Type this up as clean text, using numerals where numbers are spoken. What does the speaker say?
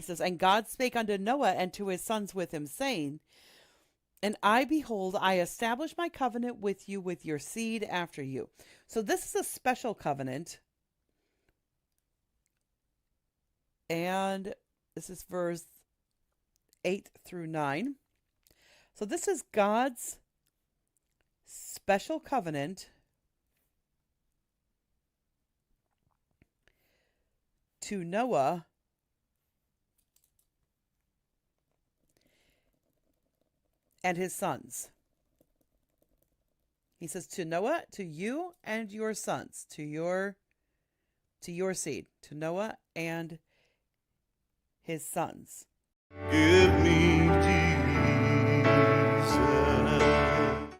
says, and God spake unto Noah and to his sons with him, saying, and I, behold, I establish my covenant with you, with your seed after you. So this is a special covenant. And this is verse 8 through 9. So this is God's special covenant to Noah and his sons. He says to Noah, to you and your sons, to your seed, to Noah and his sons. Give me Jesus.